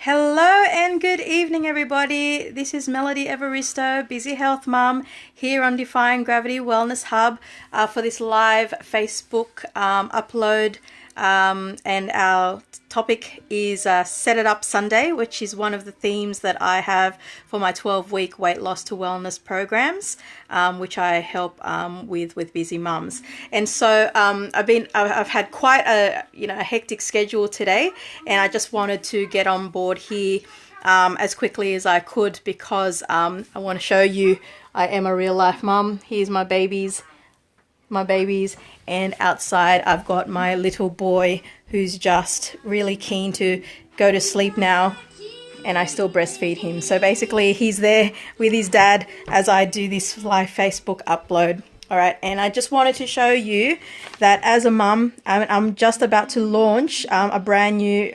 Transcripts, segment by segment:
Hello and good evening, everybody. This is Melody Evaristo, Busy Health Mum, here on Defying Gravity Wellness Hub for this live Facebook upload. And our topic is Set It Up Sunday, which is one of the themes that I have for my 12-week weight loss to wellness programs, which I help with busy mums. And so I've had quite a hectic schedule today, and I just wanted to get on board here as quickly as I could because I want to show you I am a real life mum. Here's my babies, and outside I've got my little boy who's just really keen to go to sleep now, and I still breastfeed him. So basically he's there with his dad as I do this live Facebook upload. All right, and I just wanted to show you that as a mum, I'm just about to launch a brand new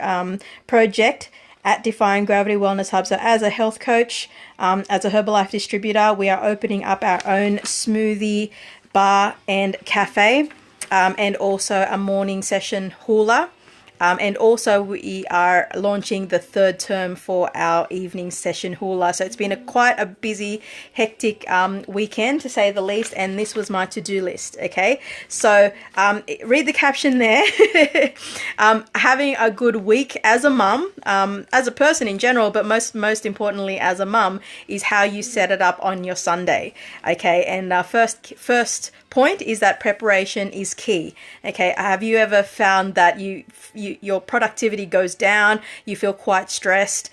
project at Defying Gravity Wellness Hub. So as a health coach, as a Herbalife distributor, we are opening up our own smoothie bar and cafe, and also a morning session hula. And also we are launching the third term for our evening session hula. So it's been quite a busy, hectic weekend to say the least, and this was my to-do list, okay? So read the caption there. Having a good week as a mum, as a person in general, but most importantly as a mum, is how you set it up on your Sunday, okay? And first point is that preparation is key, okay? Have you ever found that your productivity goes down, you feel quite stressed,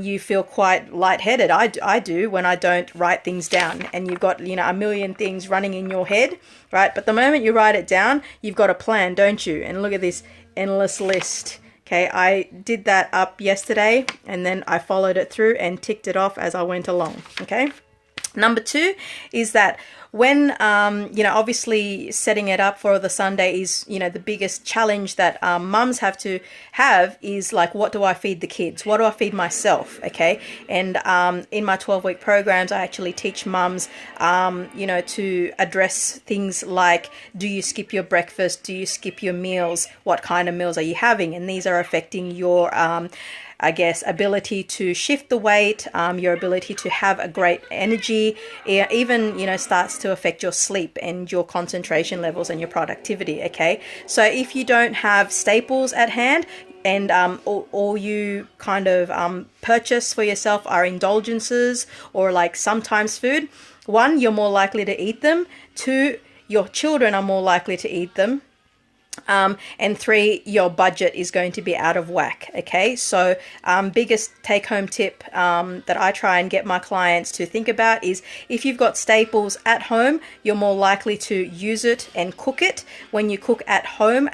you feel quite lightheaded? I do when I don't write things down, and you've got a million things running in your head, right? But the moment you write it down, you've got a plan, don't you? And look at this endless list. Okay, I did that up yesterday, and then I followed it through and ticked it off as I went along. Okay. Number two is that when, obviously setting it up for the Sunday is, the biggest challenge that mums have to have is like, what do I feed the kids? What do I feed myself? Okay. And in my 12-week programs, I actually teach mums, to address things like, do you skip your breakfast? Do you skip your meals? What kind of meals are you having? And these are affecting your ability to shift the weight, your ability to have a great energy, even, starts to affect your sleep and your concentration levels and your productivity, okay? So if you don't have staples at hand, and all you kind of purchase for yourself are indulgences or like sometimes food, one, you're more likely to eat them. Two, your children are more likely to eat them. And three, your budget is going to be out of whack. Okay, so biggest take-home tip that I try and get my clients to think about is if you've got staples at home, you're more likely to use it and cook it. When you cook at home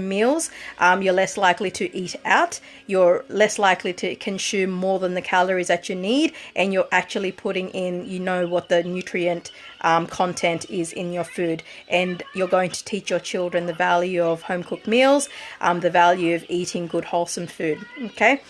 meals, you're less likely to eat out. You're less likely to consume more than the calories that you need, and you're actually putting in, what the nutrient content is in your food, and you're going to teach your children the value of home cooked meals, the value of eating good wholesome food. Okay,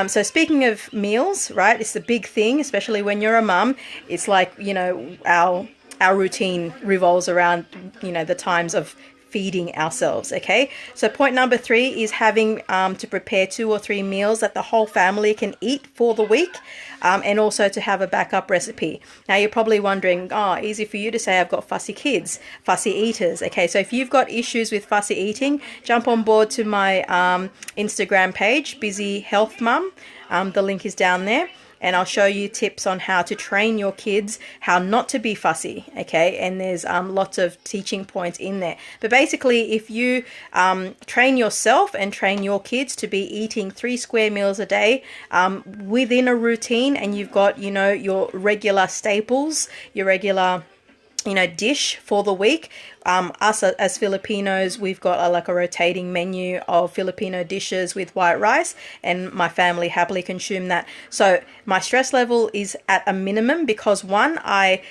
so speaking of meals, right, it's the big thing, especially when you're a mum. It's like, our routine revolves around the times of feeding ourselves. Okay, so point number 3 is having to prepare 2 or 3 meals that the whole family can eat for the week, and also to have a backup recipe. Now you're probably wondering, easy for you to say, I've got fussy kids, fussy eaters. Okay, so if you've got issues with fussy eating, jump on board to my Instagram page, Busy Health Mum. The link is down there, and I'll show you tips on how to train your kids how not to be fussy, okay? And there's lots of teaching points in there. But basically, if you train yourself and train your kids to be eating 3 square meals a day within a routine, and you've got, your regular staples, your regular dish for the week. Us as Filipinos, we've got a rotating menu of Filipino dishes with white rice, and my family happily consume that. So my stress level is at a minimum because one, I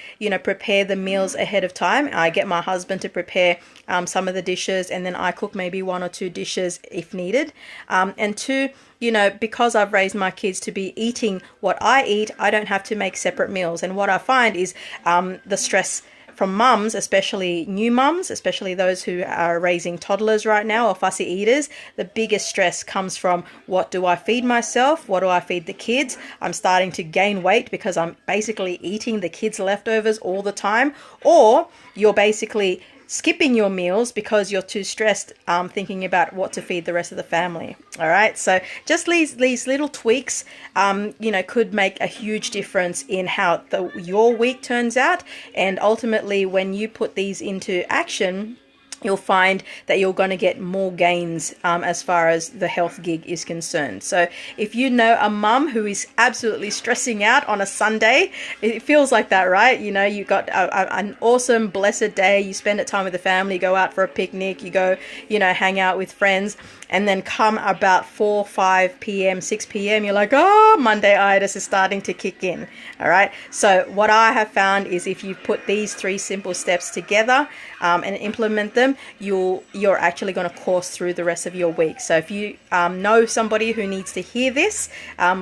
prepare the meals ahead of time. I get my husband to prepare some of the dishes, and then I cook maybe 1 or 2 dishes if needed. And two, because I've raised my kids to be eating what I eat, I don't have to make separate meals. And what I find is the stress from mums, especially new mums, especially those who are raising toddlers right now or fussy eaters, the biggest stress comes from, what do I feed myself? What do I feed the kids? I'm starting to gain weight because I'm basically eating the kids' leftovers all the time. Or you're basically skipping your meals because you're too stressed thinking about what to feed the rest of the family. All right, so just these little tweaks could make a huge difference in how your week turns out. And ultimately, when you put these into action, you'll find that you're going to get more gains as far as the health gig is concerned. So if you know a mum who is absolutely stressing out on a Sunday, it feels like that, right? You know, you got an awesome, blessed day. You spend it time with the family, go out for a picnic, you go, hang out with friends. And then come about 4, 5 p.m., 6 p.m., you're like, oh, Monday-itis is starting to kick in. All right. So what I have found is if you put these 3 simple steps together and implement them, you're actually going to course through the rest of your week. So if you know somebody who needs to hear this,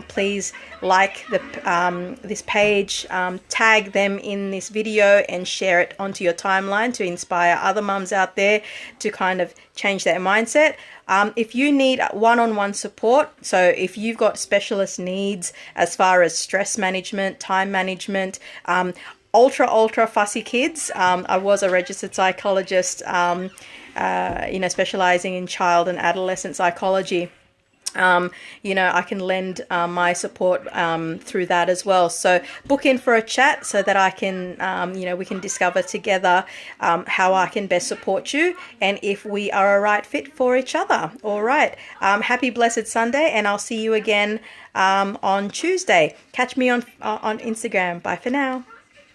please like this page, tag them in this video and share it onto your timeline to inspire other mums out there to kind of change their mindset. If you need one-on-one support, so if you've got specialist needs as far as stress management, time management, ultra fussy kids. I was a registered psychologist, specializing in child and adolescent psychology. I can lend my support through that as well. So book in for a chat so that I can, we can discover together how I can best support you and if we are a right fit for each other. All right. Happy blessed Sunday, and I'll see you again on Tuesday. Catch me on Instagram. Bye for now.